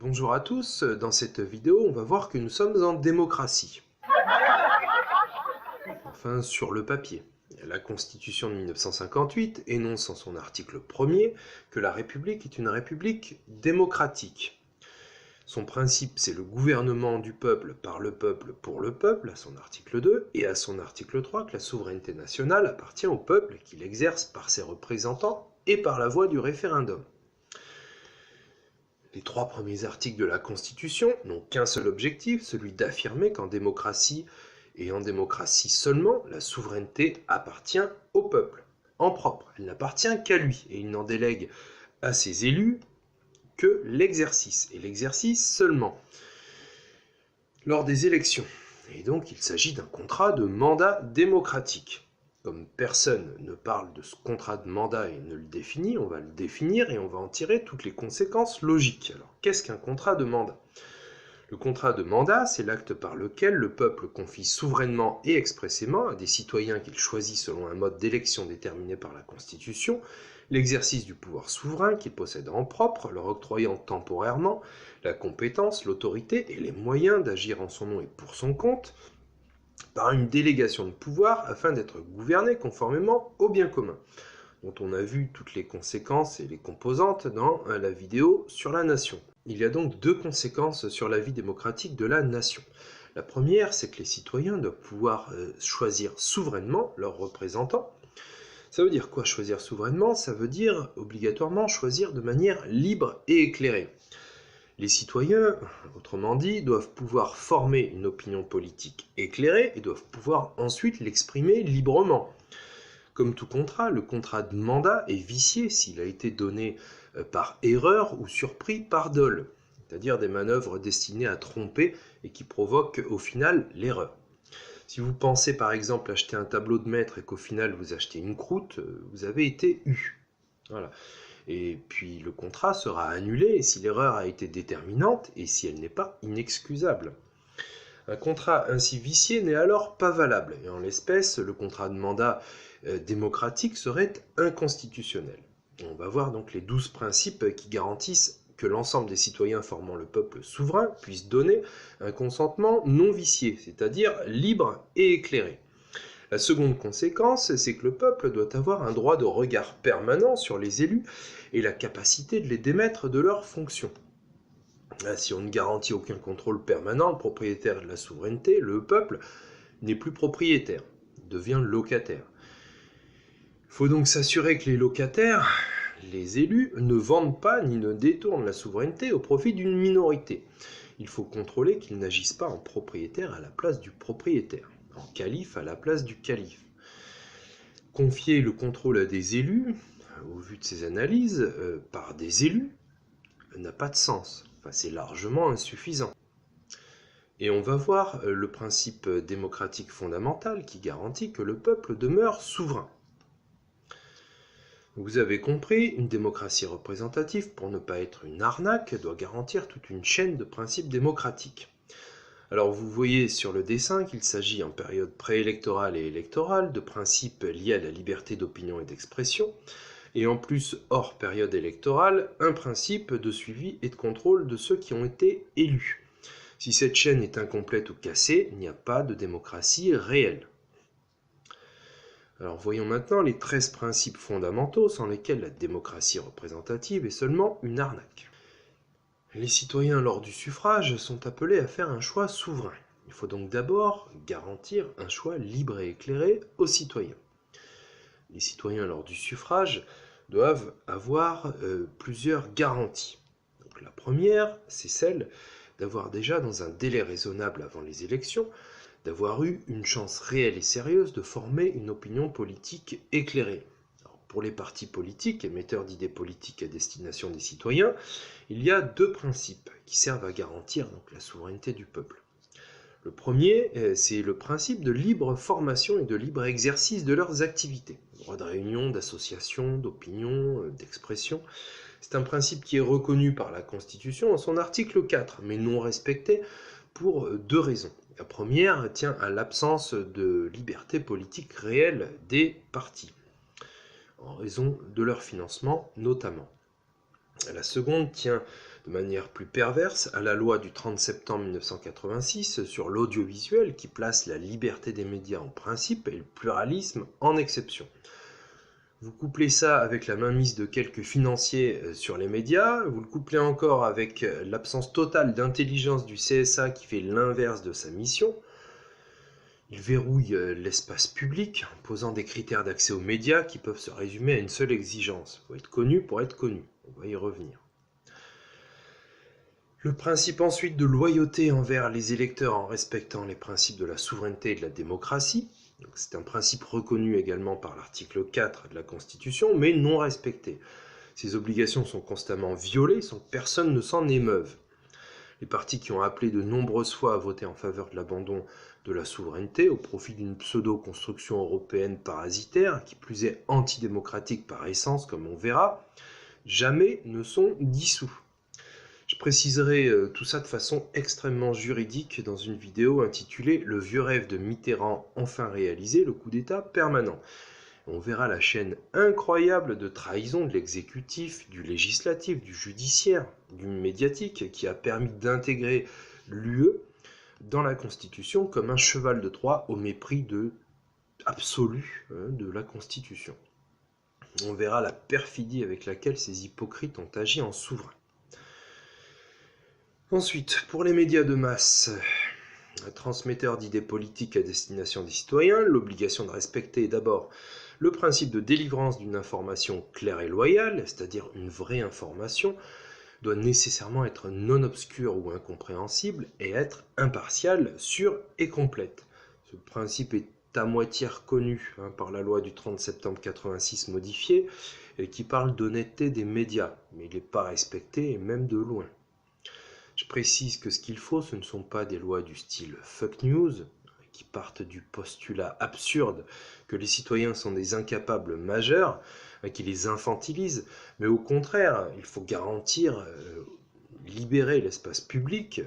Bonjour à tous, dans cette vidéo on va voir que nous sommes en démocratie. Enfin sur le papier. La Constitution de 1958 énonce en son article 1er que la République est une république démocratique. Son principe c'est le gouvernement du peuple par le peuple pour le peuple, à son article 2, et à son article 3 que la souveraineté nationale appartient au peuple qui l'exerce par ses représentants et par la voie du référendum. Les 3 premiers articles de la Constitution n'ont qu'un seul objectif, celui d'affirmer qu'en démocratie, et en démocratie seulement, la souveraineté appartient au peuple, en propre. Elle n'appartient qu'à lui, et il n'en délègue à ses élus que l'exercice, et l'exercice seulement, lors des élections. Et donc il s'agit d'un contrat de mandat démocratique. Comme personne ne parle de ce contrat de mandat et ne le définit, on va le définir et on va en tirer toutes les conséquences logiques. Alors, qu'est-ce qu'un contrat de mandat ? Le contrat de mandat, c'est l'acte par lequel le peuple confie souverainement et expressément à des citoyens qu'il choisit selon un mode d'élection déterminé par la Constitution, l'exercice du pouvoir souverain qu'il possède en propre, leur octroyant temporairement la compétence, l'autorité et les moyens d'agir en son nom et pour son compte, par une délégation de pouvoir afin d'être gouverné conformément au bien commun, dont on a vu toutes les conséquences et les composantes dans la vidéo sur la nation. Il y a donc 2 conséquences sur la vie démocratique de la nation. La première, c'est que les citoyens doivent pouvoir choisir souverainement leurs représentants. Ça veut dire quoi choisir souverainement ? Ça veut dire obligatoirement choisir de manière libre et éclairée. Les citoyens, autrement dit, doivent pouvoir former une opinion politique éclairée et doivent pouvoir ensuite l'exprimer librement. Comme tout contrat, le contrat de mandat est vicié s'il a été donné par erreur ou surpris par dol, c'est-à-dire des manœuvres destinées à tromper et qui provoquent au final l'erreur. Si vous pensez par exemple acheter un tableau de maître et qu'au final vous achetez une croûte, vous avez été eu. Voilà. Et puis le contrat sera annulé si l'erreur a été déterminante et si elle n'est pas inexcusable. Un contrat ainsi vicié n'est alors pas valable, et en l'espèce, le contrat de mandat démocratique serait inconstitutionnel. On va voir donc les 12 principes qui garantissent que l'ensemble des citoyens formant le peuple souverain puissent donner un consentement non vicié, c'est-à-dire libre et éclairé. La seconde conséquence, c'est que le peuple doit avoir un droit de regard permanent sur les élus et la capacité de les démettre de leurs fonctions. Si on ne garantit aucun contrôle permanent, le propriétaire de la souveraineté, le peuple, n'est plus propriétaire, devient locataire. Il faut donc s'assurer que les locataires, les élus, ne vendent pas ni ne détournent la souveraineté au profit d'une minorité. Il faut contrôler qu'ils n'agissent pas en propriétaire à la place du propriétaire, en calife à la place du calife. Confier le contrôle à des élus, au vu de ces analyses, par des élus, n'a pas de sens. Enfin, c'est largement insuffisant. Et on va voir le principe démocratique fondamental qui garantit que le peuple demeure souverain. Vous avez compris, une démocratie représentative, pour ne pas être une arnaque, doit garantir toute une chaîne de principes démocratiques. Alors vous voyez sur le dessin qu'il s'agit en période préélectorale et électorale de principes liés à la liberté d'opinion et d'expression, et en plus, hors période électorale, un principe de suivi et de contrôle de ceux qui ont été élus. Si cette chaîne est incomplète ou cassée, il n'y a pas de démocratie réelle. Alors voyons maintenant les 13 principes fondamentaux sans lesquels la démocratie représentative est seulement une arnaque. Les citoyens lors du suffrage sont appelés à faire un choix souverain. Il faut donc d'abord garantir un choix libre et éclairé aux citoyens. Les citoyens lors du suffrage doivent avoir plusieurs garanties. Donc, la première, c'est celle d'avoir déjà dans un délai raisonnable avant les élections, d'avoir eu une chance réelle et sérieuse de former une opinion politique éclairée. Alors, pour les partis politiques, émetteurs d'idées politiques à destination des citoyens, il y a 2 principes qui servent à garantir donc, la souveraineté du peuple. Le premier, c'est le principe de libre formation et de libre exercice de leurs activités. Droit de réunion, d'association, d'opinion, d'expression. C'est un principe qui est reconnu par la Constitution en son article 4, mais non respecté pour 2 raisons. La première tient à l'absence de liberté politique réelle des partis, en raison de leur financement notamment. La seconde tient de manière plus perverse à la loi du 30 septembre 1986 sur l'audiovisuel qui place la liberté des médias en principe et le pluralisme en exception. Vous couplez ça avec la mainmise de quelques financiers sur les médias, vous le couplez encore avec l'absence totale d'intelligence du CSA qui fait l'inverse de sa mission. Il verrouille l'espace public en posant des critères d'accès aux médias qui peuvent se résumer à une seule exigence. Il faut être connu pour être connu. On va y revenir. Le principe ensuite de loyauté envers les électeurs en respectant les principes de la souveraineté et de la démocratie. C'est un principe reconnu également par l'article 4 de la Constitution, mais non respecté. Ces obligations sont constamment violées sans que personne ne s'en émeuve. Les partis qui ont appelé de nombreuses fois à voter en faveur de l'abandon de la souveraineté au profit d'une pseudo-construction européenne parasitaire, qui plus est antidémocratique par essence, comme on verra, jamais ne sont dissous. Je préciserai tout ça de façon extrêmement juridique dans une vidéo intitulée « Le vieux rêve de Mitterrand enfin réalisé, le coup d'État permanent ». On verra la chaîne incroyable de trahison de l'exécutif, du législatif, du judiciaire, du médiatique qui a permis d'intégrer l'UE dans la Constitution comme un cheval de Troie au mépris absolu de la Constitution. On verra la perfidie avec laquelle ces hypocrites ont agi en souverain. Ensuite, pour les médias de masse, transmetteurs d'idées politiques à destination des citoyens, l'obligation de respecter d'abord le principe de délivrance d'une information claire et loyale, c'est-à-dire une vraie information, doit nécessairement être non obscure ou incompréhensible et être impartiale, sûre et complète. Ce principe est à moitié reconnu par la loi du 30 septembre 86 modifiée, qui parle d'honnêteté des médias, mais il n'est pas respecté, et même de loin. Je précise que ce qu'il faut, ce ne sont pas des lois du style fuck news, qui partent du postulat absurde que les citoyens sont des incapables majeurs, qui les infantilisent, mais au contraire, il faut garantir, libérer l'espace public,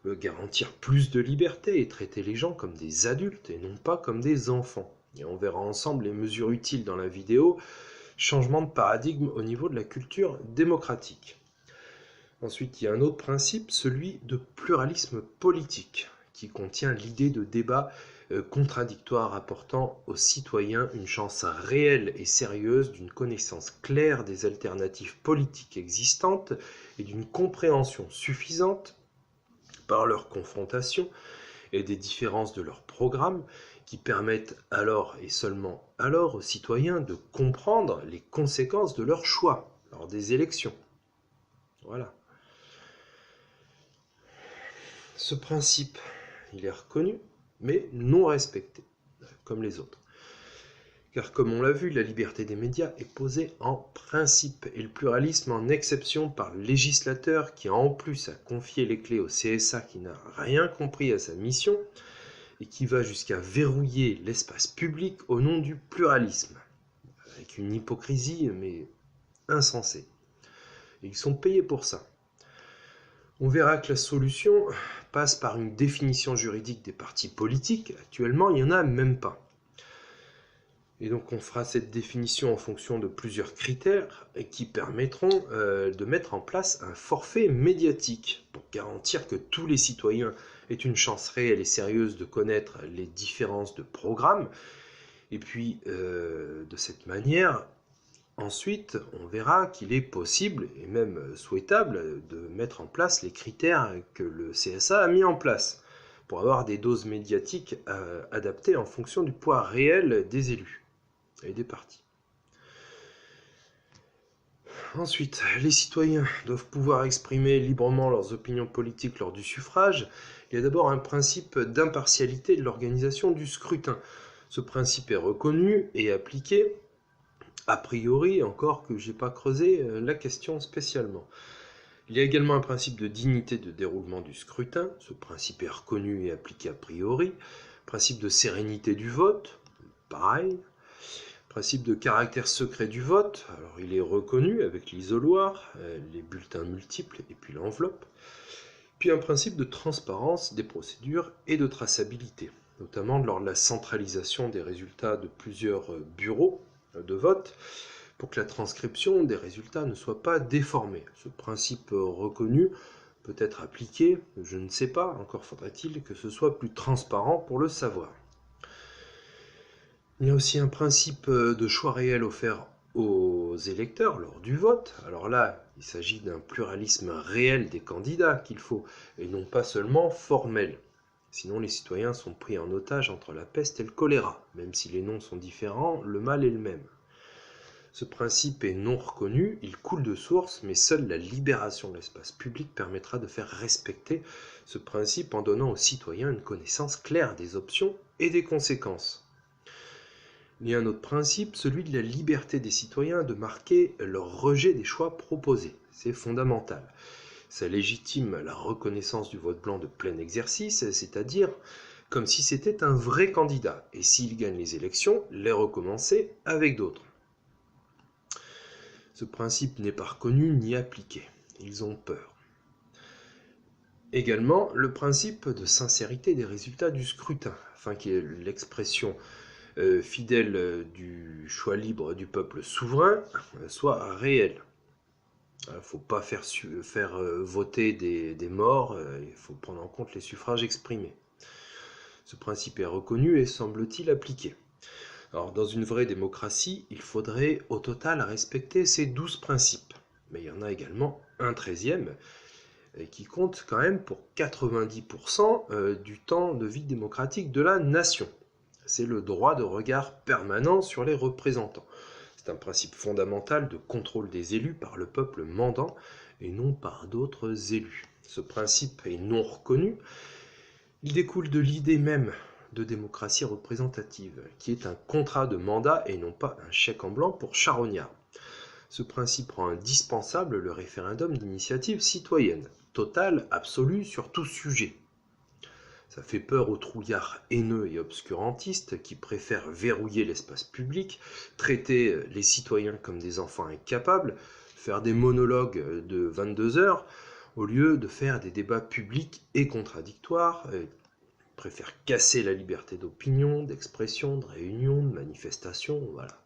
garantir plus de liberté et traiter les gens comme des adultes et non pas comme des enfants. Et on verra ensemble les mesures utiles dans la vidéo, changement de paradigme au niveau de la culture démocratique. Ensuite, il y a un autre principe, celui de pluralisme politique, qui contient l'idée de débat contradictoire apportant aux citoyens une chance réelle et sérieuse d'une connaissance claire des alternatives politiques existantes et d'une compréhension suffisante par leur confrontation et des différences de leurs programmes qui permettent alors et seulement alors aux citoyens de comprendre les conséquences de leurs choix lors des élections. Voilà. Ce principe, il est reconnu, mais non respecté, comme les autres. Car comme on l'a vu, la liberté des médias est posée en principe, et le pluralisme en exception par le législateur qui en plus a confié les clés au CSA qui n'a rien compris à sa mission, et qui va jusqu'à verrouiller l'espace public au nom du pluralisme, avec une hypocrisie mais insensée. Et ils sont payés pour ça. On verra que la solution passe par une définition juridique des partis politiques. Actuellement, il n'y en a même pas. Et donc on fera cette définition en fonction de plusieurs critères qui permettront de mettre en place un forfait médiatique pour garantir que tous les citoyens aient une chance réelle et sérieuse de connaître les différences de programmes. Et puis, de cette manière, ensuite, on verra qu'il est possible et même souhaitable de mettre en place les critères que le CSA a mis en place pour avoir des doses médiatiques adaptées en fonction du poids réel des élus et des partis. Ensuite, les citoyens doivent pouvoir exprimer librement leurs opinions politiques lors du suffrage. Il y a d'abord un principe d'impartialité de l'organisation du scrutin. Ce principe est reconnu et appliqué, a priori, encore que je n'ai pas creusé la question spécialement. Il y a également un principe de dignité de déroulement du scrutin. Ce principe est reconnu et appliqué a priori. Principe de sérénité du vote, pareil. Principe de caractère secret du vote, alors il est reconnu avec l'isoloir, les bulletins multiples et puis l'enveloppe. Puis un principe de transparence des procédures et de traçabilité, notamment lors de la centralisation des résultats de plusieurs bureaux de vote, pour que la transcription des résultats ne soit pas déformée. Ce principe reconnu peut être appliqué, je ne sais pas, encore faudrait-il que ce soit plus transparent pour le savoir. Il y a aussi un principe de choix réel offert aux électeurs lors du vote. Alors là, il s'agit d'un pluralisme réel des candidats qu'il faut, et non pas seulement formel. Sinon, les citoyens sont pris en otage entre la peste et le choléra. Même si les noms sont différents, le mal est le même. Ce principe est non reconnu, il coule de source, mais seule la libération de l'espace public permettra de faire respecter ce principe en donnant aux citoyens une connaissance claire des options et des conséquences. Il y a un autre principe, celui de la liberté des citoyens de marquer leur rejet des choix proposés. C'est fondamental. Ça légitime la reconnaissance du vote blanc de plein exercice, c'est-à-dire comme si c'était un vrai candidat, et s'il gagne les élections, les recommencer avec d'autres. Ce principe n'est pas reconnu ni appliqué. Ils ont peur. Également, le principe de sincérité des résultats du scrutin, afin qu'il y ait l'expression fidèle du choix libre du peuple souverain soit réel. Il ne faut pas faire voter des morts, il faut prendre en compte les suffrages exprimés. Ce principe est reconnu et semble-t-il appliqué. Alors, dans une vraie démocratie, il faudrait au total respecter ces 12 principes. Mais il y en a également un 13e qui compte quand même pour 90% du temps de vie démocratique de la nation. C'est le droit de regard permanent sur les représentants. C'est un principe fondamental de contrôle des élus par le peuple mandant et non par d'autres élus. Ce principe est non reconnu. Il découle de l'idée même de démocratie représentative, qui est un contrat de mandat et non pas un chèque en blanc pour charognard. Ce principe rend indispensable le référendum d'initiative citoyenne, total, absolu sur tout sujet. Ça fait peur aux trouillards haineux et obscurantistes qui préfèrent verrouiller l'espace public, traiter les citoyens comme des enfants incapables, faire des monologues de 22 heures, au lieu de faire des débats publics et contradictoires. Ils préfèrent casser la liberté d'opinion, d'expression, de réunion, de manifestation, voilà.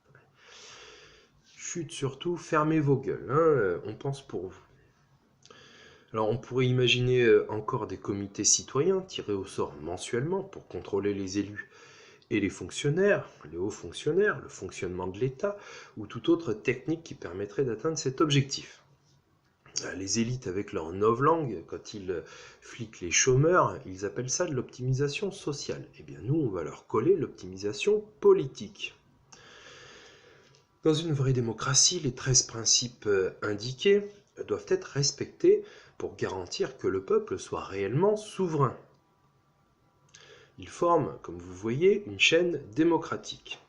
Chut, surtout, fermez vos gueules, on pense pour vous. Alors on pourrait imaginer encore des comités citoyens tirés au sort mensuellement pour contrôler les élus et les fonctionnaires, les hauts fonctionnaires, le fonctionnement de l'État ou toute autre technique qui permettrait d'atteindre cet objectif. Les élites avec leur novlangue, quand ils fliquent les chômeurs, ils appellent ça de l'optimisation sociale. Eh bien nous, on va leur coller l'optimisation politique. Dans une vraie démocratie, les 13 principes indiqués doivent être respectés pour garantir que le peuple soit réellement souverain. Ils forment, comme vous voyez, une chaîne démocratique.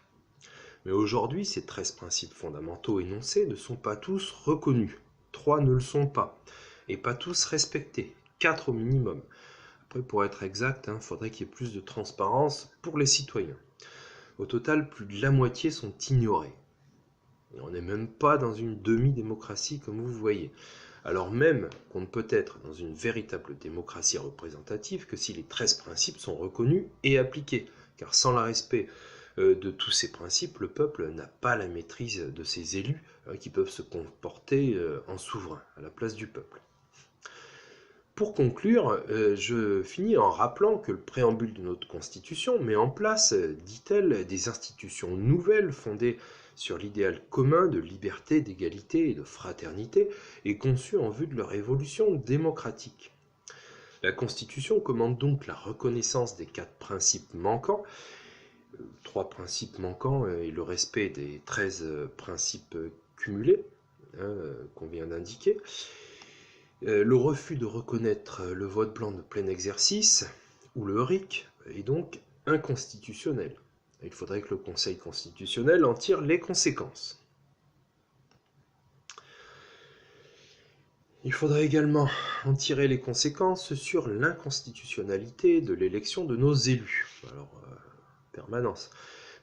Mais aujourd'hui, ces 13 principes fondamentaux énoncés ne sont pas tous reconnus. 3 ne le sont pas, et pas tous respectés, 4 au minimum. Après, pour être exact, il faudrait qu'il y ait plus de transparence pour les citoyens. Au total, plus de la moitié sont ignorés. Et on n'est même pas dans une demi-démocratie, comme vous voyez. Alors même qu'on ne peut être dans une véritable démocratie représentative que si les 13 principes sont reconnus et appliqués. Car sans le respect de tous ces principes, le peuple n'a pas la maîtrise de ses élus qui peuvent se comporter en souverain à la place du peuple. Pour conclure, je finis en rappelant que le préambule de notre Constitution met en place, dit-elle, des institutions nouvelles fondées sur l'idéal commun de liberté, d'égalité et de fraternité, et conçues en vue de leur évolution démocratique. La Constitution commande donc la reconnaissance des 4 principes manquants, 3 principes manquants et le respect des 13 principes cumulés qu'on vient d'indiquer. Le refus de reconnaître le vote blanc de plein exercice, ou le RIC, est donc inconstitutionnel. Il faudrait que le Conseil constitutionnel en tire les conséquences. Il faudrait également en tirer les conséquences sur l'inconstitutionnalité de l'élection de nos élus. Alors, permanence.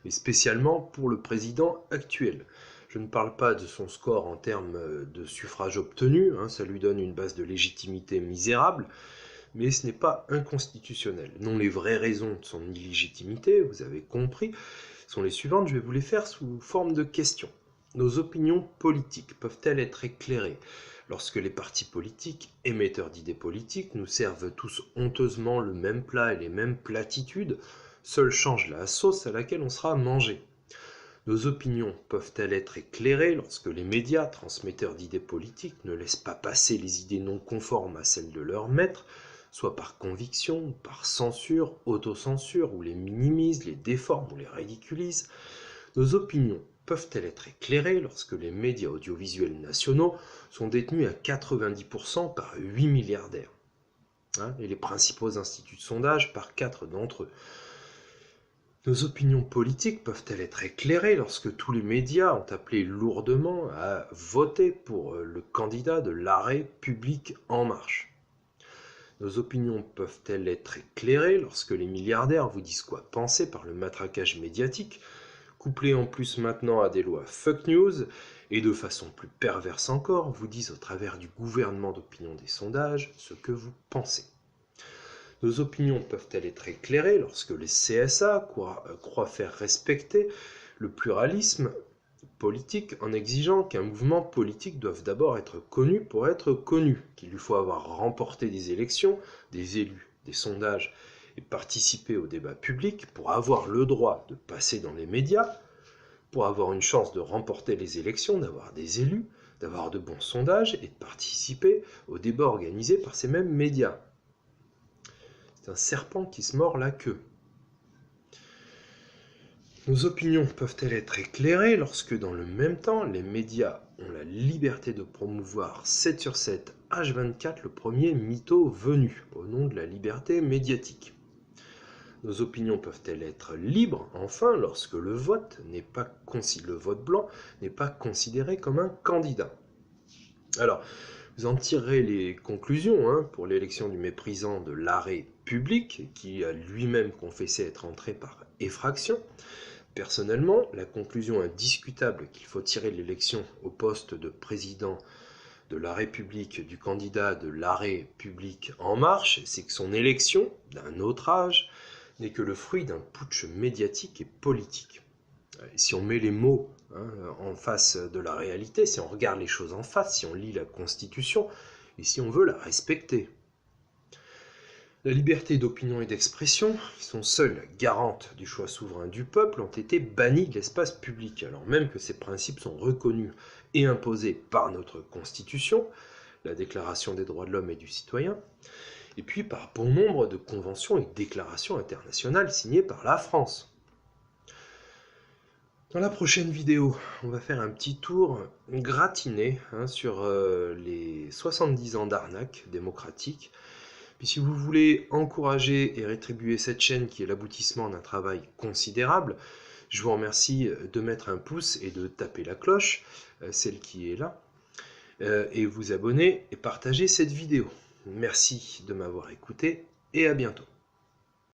Mais spécialement pour le président actuel. Je ne parle pas de son score en termes de suffrages obtenus, ça lui donne une base de légitimité misérable, mais ce n'est pas inconstitutionnel. Non, les vraies raisons de son illégitimité, vous avez compris, sont les suivantes, je vais vous les faire sous forme de questions. Nos opinions politiques peuvent-elles être éclairées lorsque les partis politiques, émetteurs d'idées politiques, nous servent tous honteusement le même plat et les mêmes platitudes, seul change la sauce à laquelle on sera mangé? Nos opinions peuvent-elles être éclairées lorsque les médias, transmetteurs d'idées politiques, ne laissent pas passer les idées non conformes à celles de leurs maîtres, soit par conviction, par censure, autocensure, ou les minimisent, les déforment ou les ridiculisent? Nos opinions peuvent-elles être éclairées lorsque les médias audiovisuels nationaux sont détenus à 90% par 8 milliardaires, et les principaux instituts de sondage par 4 d'entre eux? Nos opinions politiques peuvent-elles être éclairées lorsque tous les médias ont appelé lourdement à voter pour le candidat de l'arrêt public En Marche? Nos opinions peuvent-elles être éclairées lorsque les milliardaires vous disent quoi penser par le matraquage médiatique, couplé en plus maintenant à des lois fuck news, et de façon plus perverse encore, vous disent au travers du gouvernement d'opinion des sondages ce que vous pensez? Nos opinions peuvent-elles être éclairées lorsque les CSA croient faire respecter le pluralisme politique en exigeant qu'un mouvement politique doive d'abord être connu pour être connu, qu'il lui faut avoir remporté des élections, des élus, des sondages et participer au débat public pour avoir le droit de passer dans les médias, pour avoir une chance de remporter les élections, d'avoir des élus, d'avoir de bons sondages et de participer au débat organisé par ces mêmes médias? C'est un serpent qui se mord la queue. Nos opinions peuvent-elles être éclairées lorsque, dans le même temps, les médias ont la liberté de promouvoir 7 sur 7, H24, le premier mytho venu, au nom de la liberté médiatique? Nos opinions peuvent-elles être libres, enfin, lorsque le vote blanc n'est pas considéré comme un candidat? Alors, vous en tirerez les conclusions pour l'élection du méprisant de l'arrêt public, qui a lui-même confessé être entré par effraction. Personnellement, la conclusion indiscutable qu'il faut tirer de l'élection au poste de président de la République du candidat de l'arrêt public En Marche, c'est que son élection, d'un autre âge, n'est que le fruit d'un putsch médiatique et politique. Et si on met les mots en face de la réalité, si on regarde les choses en face, si on lit la Constitution, et si on veut la respecter. La liberté d'opinion et d'expression, qui sont seules garantes du choix souverain du peuple, ont été bannies de l'espace public, alors même que ces principes sont reconnus et imposés par notre Constitution, la Déclaration des droits de l'homme et du citoyen, et puis par bon nombre de conventions et déclarations internationales signées par la France. Dans la prochaine vidéo, on va faire un petit tour gratiné sur les 70 ans d'arnaque démocratique. Puis si vous voulez encourager et rétribuer cette chaîne qui est l'aboutissement d'un travail considérable, je vous remercie de mettre un pouce et de taper la cloche, celle qui est là, et vous abonner et partager cette vidéo. Merci de m'avoir écouté et à bientôt.